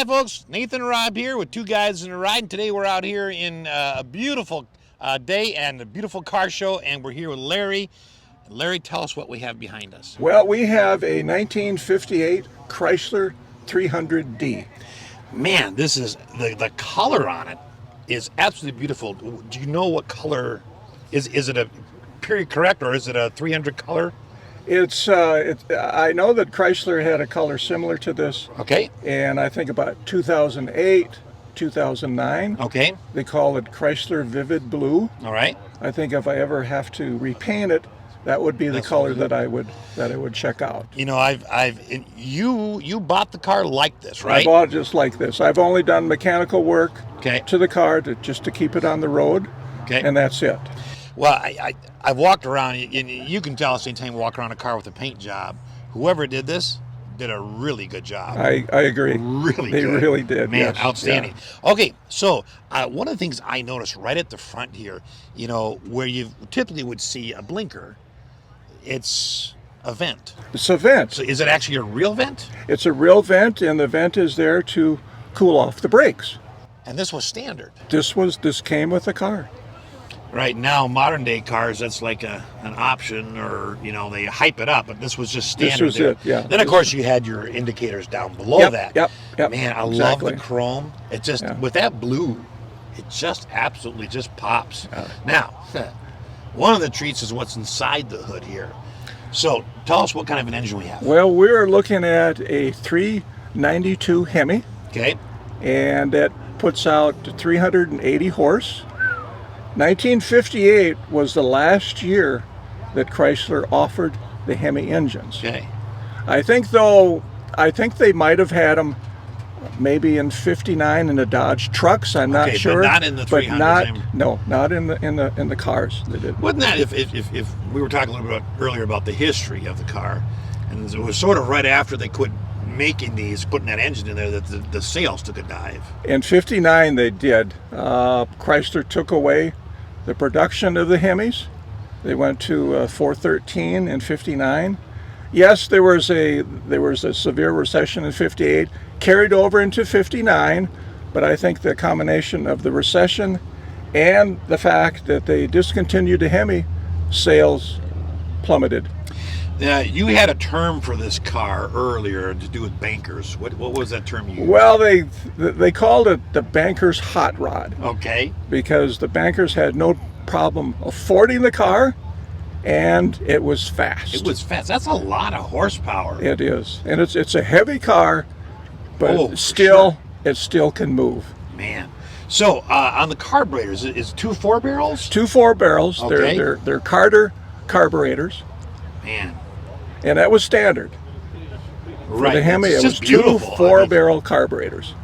Hi folks, Nathan and Rob here with two guys in a ride, and today we're out here in a beautiful day and a beautiful car show, and we're here with Larry. Larry, tell us what we have behind us. Well, we have a 1958 Chrysler 300D. Man, this is the color on it is absolutely beautiful. Do you know what color is it a period correct, or is it a 300 color? I know that Chrysler had a color similar to this. Okay. And I think about 2008, 2009. Okay. They call it Chrysler Vivid Blue. All right. I think if I ever have to repaint it, that would be the color that I would check out. You know, you bought the car like this, right? I bought it just like this. I've only done mechanical work Okay. to the car just to keep it on the road. Okay. And that's it. Well, I've walked around, and you can tell us anytime you walk around a car with a paint job, whoever did this did a really good job. I agree. Really They good. really did. Man, yes. outstanding. Yeah. Okay, so one of the things I noticed right at the front here, you know, where you typically would see a blinker, it's a vent. It's a vent. So is it actually a real vent? It's a real vent, and the vent is there to cool off the brakes. And this was standard. This came with the car. Right now, modern day cars, that's like an option, or you know, they hype it up. But this was just standard. This was there. it. Yeah. Then of course you had your indicators down below that. Yep. Man, I exactly. love the chrome. It just with that blue, it just absolutely just pops. Yeah. Now, one of the treats is what's inside the hood here. So tell us what kind of an engine we have. Well, we're looking at a 392 Hemi, Okay. and that puts out 380 horse. 1958 was the last year that Chrysler offered the Hemi engines. Okay. I think they might have had them maybe in 59 in the Dodge trucks. I'm not sure. But not in the 300s. Not in the cars. They did. Wasn't that if we were talking a little bit earlier about the history of the car, and it was sort of right after they quit making these, putting that engine in there, that the sales took a dive. In 59 they did. Chrysler took away the production of the Hemis. They went to 413 in 59. Yes, there was a severe recession in 58, carried over into 59, but I think the combination of the recession and the fact that they discontinued the Hemi, sales plummeted. You had a term for this car earlier to do with bankers. What was that term you used? Well, they called it the banker's hot rod. Okay. Because the bankers had no problem affording the car, and it was fast. It was fast. That's a lot of horsepower. It is, and it's a heavy car, but it still can move. Man. So on the carburetors, is 2 4-barrels? 2 4-barrels. Okay. They're Carter carburetors. Man. And that was standard. Right. For the Hemi, It's it was just 2 beautiful. 4-barrel carburetors.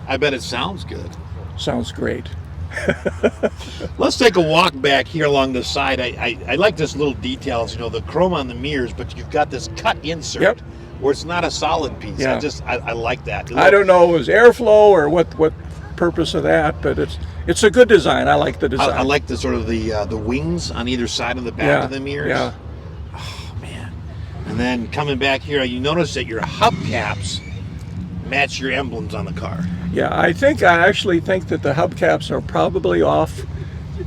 I bet it sounds good. Sounds great. Let's take a walk back here along the side. I like this little details, you know, the chrome on the mirrors, but you've got this cut insert where it's not a solid piece. Yeah. I like that. I don't know if it was airflow or what purpose of that, but it's a good design. I like the design. I like the sort of the wings on either side of the back of the mirrors. Yeah. Oh man. And then coming back here, you notice that your hubcaps match your emblems on the car. Yeah, I actually think that the hubcaps are probably off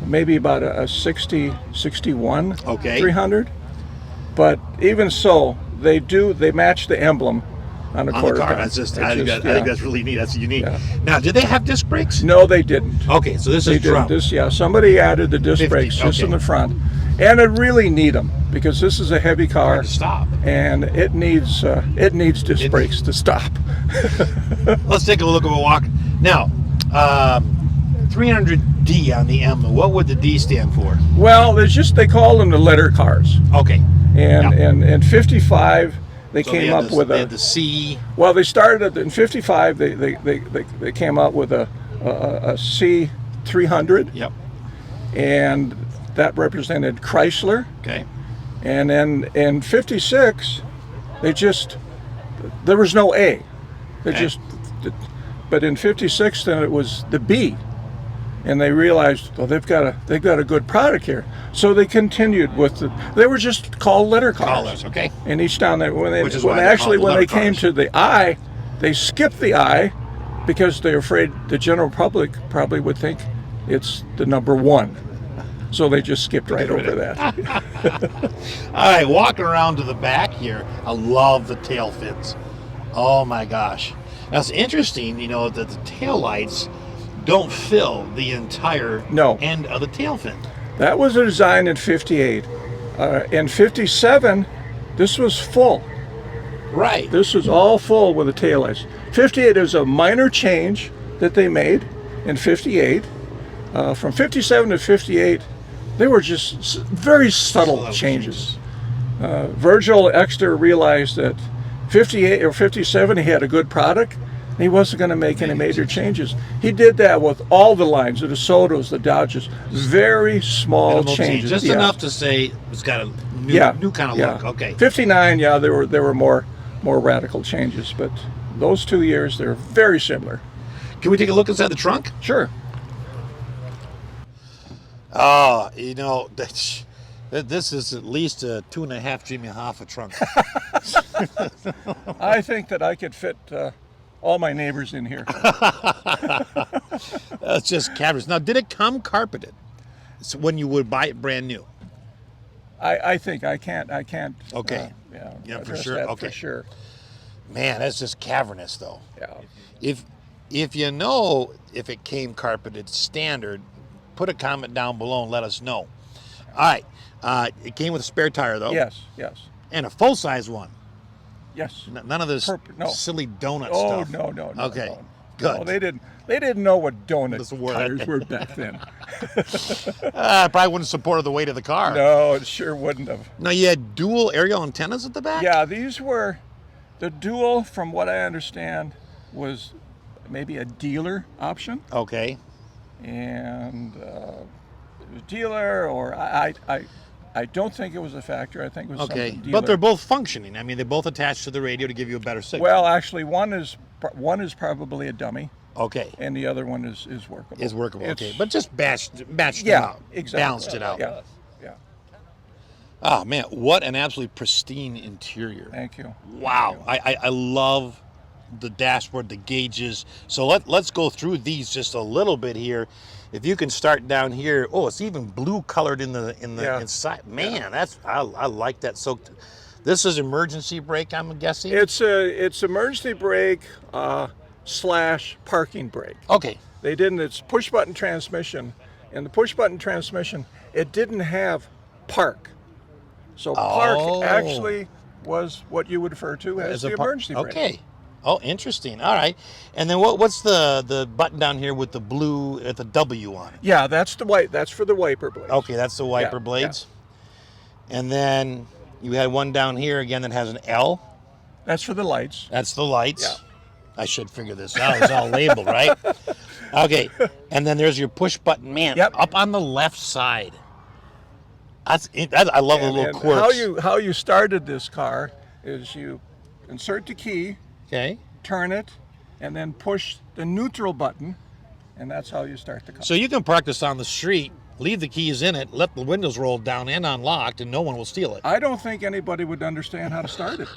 maybe about a 61 300. But even so, they match the emblem on a quarter car. ton. That's just, I think that's really neat. That's unique. Yeah. Now, did they have disc brakes? No, they didn't. Okay, so this They is drum. didn't. Somebody added the disc 50, brakes just in okay. the front, and I really need them because this is a heavy car. Hard to stop. And it needs disc brakes to stop. Let's take a look at a walk. Now, 300D on the emblem. What would the D stand for? Well, they call them the letter cars. Okay. And in 55 they came up with they had the C. Well, they started in 55. They came up with a C300. Yep. And that represented Chrysler. Okay. And then in 56, there was no A. But in 56, then it was the B. And they realized, well, they've got a good product here. So they continued with they were just called letter cars. Okay. And each time when they Which is why they came cars. to the I, they skipped the I because they're afraid the general public probably would think it's the number 1. So they just skipped right over that. All right, walking around to the back here, I love the tail fins. Oh my gosh. That's interesting, you know, that the tail lights don't fill the entire end of the tail fin. That was a design in 58. In 57, this was full. Right. This was all full with the taillights. 58 is a minor change that they made in 58. From 57 to 58, they were just very subtle changes. Virgil Exter realized that 58 or 57, he had a good product. And he wasn't going to make any major changes. He did that with all the lines, the DeSotos, the Dodges. Very small changes. Just enough to say it's got a new kind of look. Okay. 59, there were more radical changes, but those 2 years, they're very similar. Can we take a look inside the trunk? Sure. Oh, you know, this is at least a 2.5 Jimmy Hoffa trunk. I think that I could fit all my neighbors in here. That's just cavernous. Now, did it come carpeted? So when you would buy it brand new? I think I can't. Okay. Yeah, for sure. Okay. For sure. Man, that's just cavernous, though. Yeah. If you know if it came carpeted standard, put a comment down below and let us know. All right. It came with a spare tire, though. Yes. And a full-size one. Yes. None of this silly donut stuff. Oh, no. Okay. No. Good. No, they didn't know what donut tires were back then. Probably wouldn't have supported the weight of the car. No, it sure wouldn't have. Now, you had dual aerial antennas at the back? Yeah, these were, the dual, from what I understand, was maybe a dealer option. Okay. And it was dealer, or I don't think it was a factory. I think it was something dealer. But they're both functioning. I mean, they both attach to the radio to give you a better signal. Well, actually, one is probably a dummy. Okay. And the other one is workable. Is workable. Okay. But just matched it out. Exactly. Balanced it out. Yeah. Oh man, what an absolutely pristine interior. Thank you. Wow. I love the dashboard, the gauges. So let's go through these just a little bit here. If you can start down here, it's even blue colored in the inside. Man, I like that. So this is emergency brake, I'm guessing. It's emergency brake / parking brake. Okay. It's push button transmission, and the push button transmission, it didn't have park. So park actually was what you would refer to as the emergency brake. Okay. Oh, interesting. All right. And then what's the button down here with the blue at the W on it? Yeah, that's for the wiper blades. Okay, that's the wiper blades. Yeah. And then you had one down here again that has an L. That's for the lights. That's the lights. Yeah. I should figure this out. It's all labeled, right? Okay. And then there's your push button. Man, up on the left side. I love the little quirks. How you started this car is you insert the key. Okay. Turn it, and then push the neutral button, and that's how you start the car. So you can park this on the street, leave the keys in it, let the windows roll down and unlocked, and no one will steal it. I don't think anybody would understand how to start it.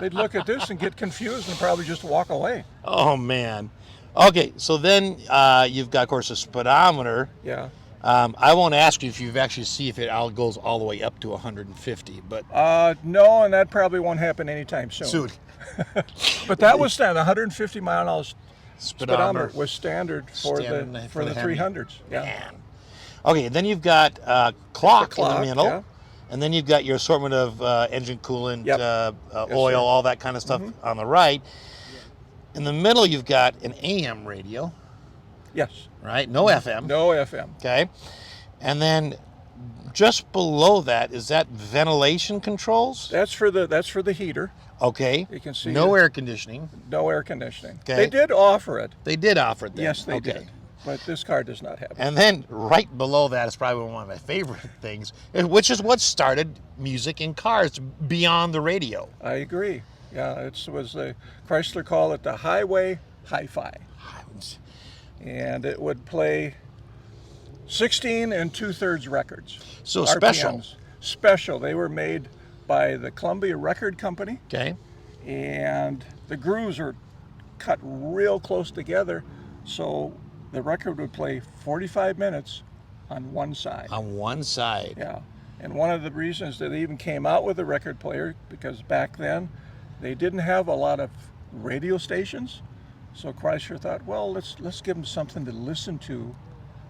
They'd look at this and get confused and probably just walk away. Oh, man. Okay, so then you've got, of course, a speedometer. Yeah. I won't ask you if you've actually see if it goes all the way up to 150, but... No, and that probably won't happen anytime soon. But that was standard. 150 mile an hour speedometer was standard for the 300s. Yeah. Man. Okay, then you've got clock in the middle, and then you've got your assortment of engine coolant, oil, all that kind of stuff on the right. In the middle, you've got an AM radio. Yes. Right? No FM. No FM. Okay. And then just below that, is that ventilation controls? That's for the heater. Okay. You can see no air conditioning. No air conditioning. Okay. They did offer it. They did offer it then. Yes, they did. But this car does not have it. And then right below that is probably one of my favorite things, which is what started music in cars beyond the radio. I agree. Yeah, it was the Chrysler call it the Highway Hi-Fi. And it would play 16 2/3 records. So RPMs. Special. They were made by the Columbia Record Company. Okay. And the grooves are cut real close together, so the record would play 45 minutes on one side. On one side. Yeah. And one of the reasons that they even came out with a record player, because back then they didn't have a lot of radio stations. So Chrysler thought, well, let's give them something to listen to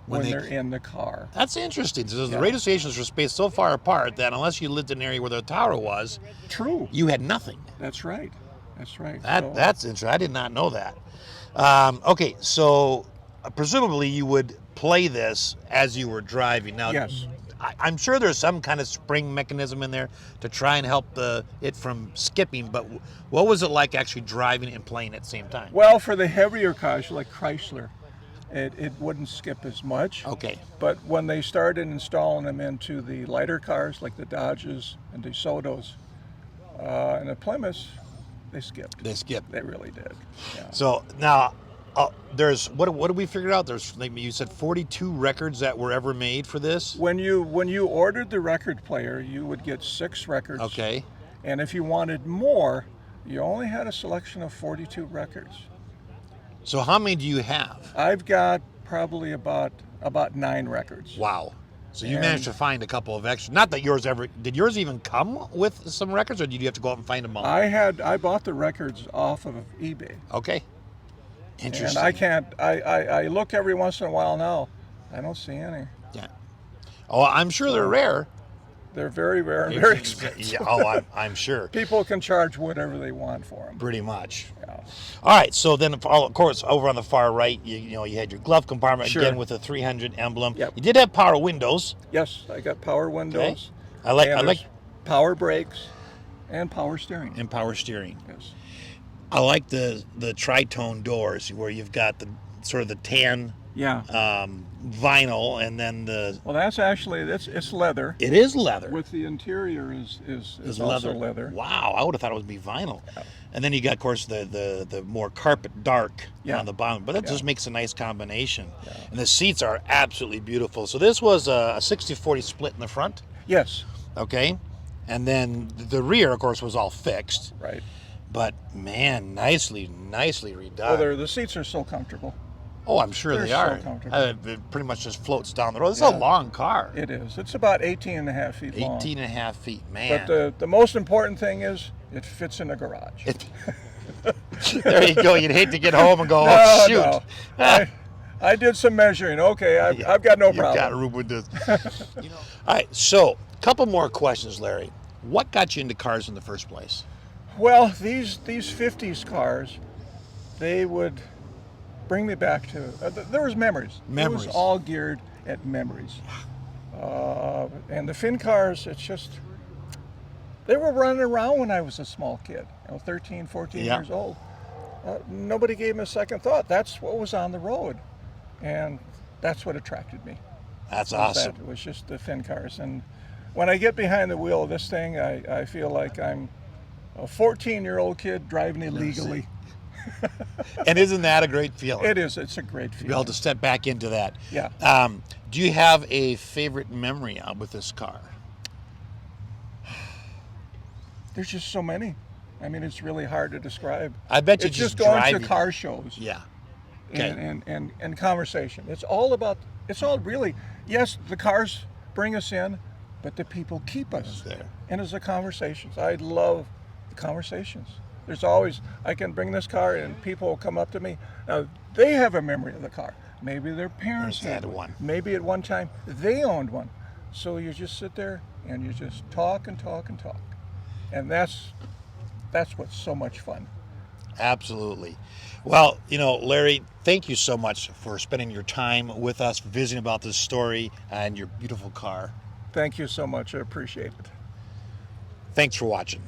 when they're in the car. That's interesting. So the radio stations were spaced so far apart that unless you lived in an area where the tower was, true, you had nothing. That's right. That's right. That's interesting. I did not know that. Okay, so presumably you would play this as you were driving. Now, yes. I'm sure there's some kind of spring mechanism in there to try and help it from skipping, but what was it like actually driving and playing at the same time? Well, for the heavier cars like Chrysler, it wouldn't skip as much. Okay. But when they started installing them into the lighter cars like the Dodges and DeSotos and the Plymouths, they skipped. They skipped. They really did. Yeah. So now, there's what did we figure out? There's, like you said, 42 records that were ever made for this. When you ordered the record player, you would get 6 records. Okay. And if you wanted more, you only had a selection of 42 records. So how many do you have? I've got probably about 9 records. Wow. So you managed to find a couple of extra. Not that did yours even come with some records, or did you have to go out and find them all? I bought the records off of eBay. Okay. Interesting. And I look every once in a while now. I don't see any. Yeah. Oh, I'm sure they're rare. They're very rare and very expensive. Yeah, oh, I'm sure. People can charge whatever they want for them. Pretty much. Yeah. All right, so then, of course, over on the far right, you had your glove compartment, Sure. again with a 300 emblem. Yep. You did have power windows. Yes, I got power windows. Okay. I like power brakes and power steering. and power steering. Yes. I like the tritone doors where you've got the sort of the tan Yeah. vinyl, and then Well, that's actually it's leather. it is leather. With the interior is also leather. Wow, I would have thought it would be vinyl. Yeah. And then you got, of course, the more carpet dark on the bottom, but that just makes a nice combination. Yeah. And the seats are absolutely beautiful. So this was a 60-40 split in the front. Yes. Okay, and then the rear, of course, was all fixed. Right. But man, nicely redone. Well, the seats are so comfortable. Oh, I'm sure They're they are. so comfortable. It pretty much just floats down the road. It's a long car. It is. It's about 18 and a half feet long. 18 and a half feet, man. But the most important thing is it fits in a garage. There you go. You'd hate to get home and go, oh, shoot. No. I did some measuring. Okay, I've got no problem. You've got room with this. All right, so a couple more questions, Larry. What got you into cars in the first place? Well, these 50s cars, they would bring me back to, there was memories. Memories. It was all geared at memories. And the Finn cars, it's just, they were running around when I was a small kid, 13, 14 years old. Nobody gave me a second thought. That's what was on the road. And that's what attracted me. That's awesome. It was just the Finn cars. And when I get behind the wheel of this thing, I feel like I'm a 14-year-old kid driving illegally. And isn't that a great feeling? It is. It's a great feeling. To be able to step back into that. Yeah. Do you have a favorite memory with this car? There's just so many. I mean, it's really hard to describe. I bet you it's just going driving. to car shows. Yeah. Okay. And conversation. It's all really, yes, the cars bring us in, but the people keep us there. And it's the conversations. I love the conversations. There's always, I can bring this car and people will come up to me. Now, they have a memory of the car. Maybe their parents had one. Maybe at one time they owned one. So you just sit there and you just talk and talk and talk. And that's what's so much fun. Absolutely. Well, Larry, thank you so much for spending your time with us, visiting about this story and your beautiful car. Thank you so much. I appreciate it. Thanks for watching.